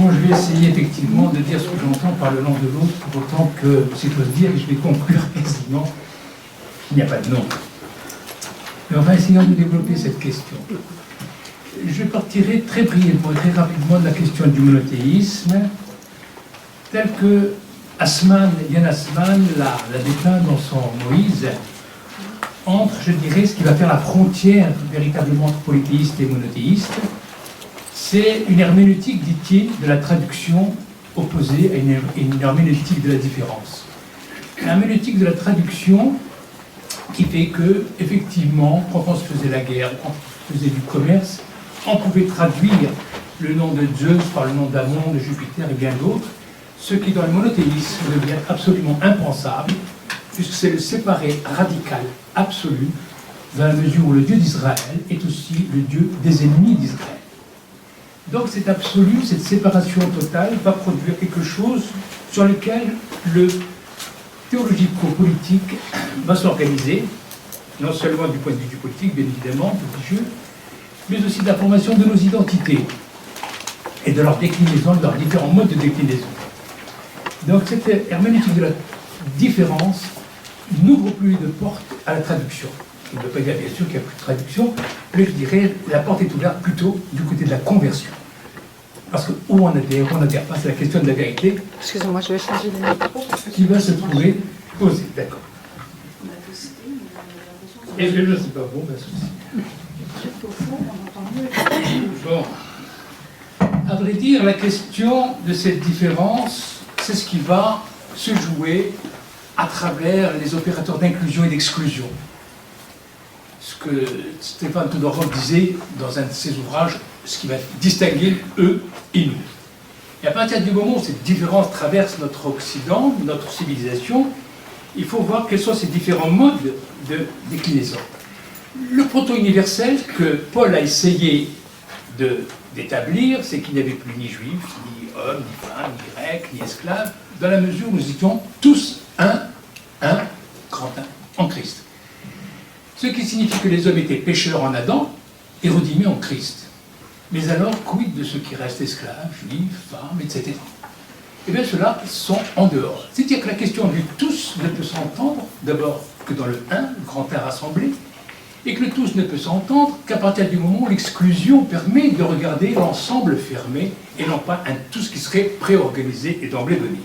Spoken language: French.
Bon, je vais essayer effectivement de dire ce que j'entends par le nom de l'autre, pour autant que, si j'ose dire, je vais conclure quasiment qu'il n'y a pas de nom. Mais enfin, essayons de développer cette question. Je partirai très brièvement et très rapidement de la question du monothéisme, telle que Yann Assmann la dépeint dans son Moïse, entre, je dirais, ce qui va faire la frontière véritablement entre polythéiste et monothéiste. C'est une herméneutique, dit-il, de la traduction opposée à une herméneutique de la différence. Une herméneutique de la traduction qui fait que, effectivement, quand on se faisait la guerre, quand on faisait du commerce, on pouvait traduire le nom de Zeus par le nom d'Amon, de Jupiter et bien d'autres, ce qui dans le monothéisme devient absolument impensable, puisque c'est le séparé radical absolu, dans la mesure où le Dieu d'Israël est aussi le Dieu des ennemis d'Israël. Donc cet absolu, cette séparation totale va produire quelque chose sur lequel le théologico-politique va s'organiser, non seulement du point de vue du politique, bien évidemment, religieux, mais aussi de la formation de nos identités et de leur déclinaison, de leurs différents modes de déclinaison. Donc cette herméneutique de la différence n'ouvre plus de porte à la traduction. Il ne veut pas dire bien sûr qu'il n'y a plus de traduction, mais je dirais la porte est ouverte plutôt du côté de la conversion. Parce que où on adhère pas, c'est la question de la vérité. Excusez-moi, je vais changer de micro. Qui va se trouver posée, d'accord. Et je ne sais pas bon, ben souci. Bon. À vrai dire, la question de cette différence, c'est ce qui va se jouer à travers les opérateurs d'inclusion et d'exclusion. Ce que Stéphane Todorov disait dans un de ses ouvrages, ce qui va distinguer eux et nous. Et à partir du moment où cette différence traverse notre Occident, notre civilisation, il faut voir quels sont ces différents modes de déclinaison. Le proto-universel que Paul a essayé d'établir, c'est qu'il n'y avait plus ni juifs, ni hommes, ni femmes, ni grecs, ni esclaves, dans la mesure où nous étions tous un grand un, en Christ. Ce qui signifie que les hommes étaient pécheurs en Adam et redimés en Christ. Mais alors, quid de ceux qui restent esclaves, juifs, femmes, etc. Eh bien, ceux-là sont en dehors. C'est-à-dire que la question du tous ne peut s'entendre, d'abord, que dans le un, le grand un rassemblé, et que le tous ne peut s'entendre qu'à partir du moment où l'exclusion permet de regarder l'ensemble fermé, et non pas un tous qui serait préorganisé et d'emblée donné.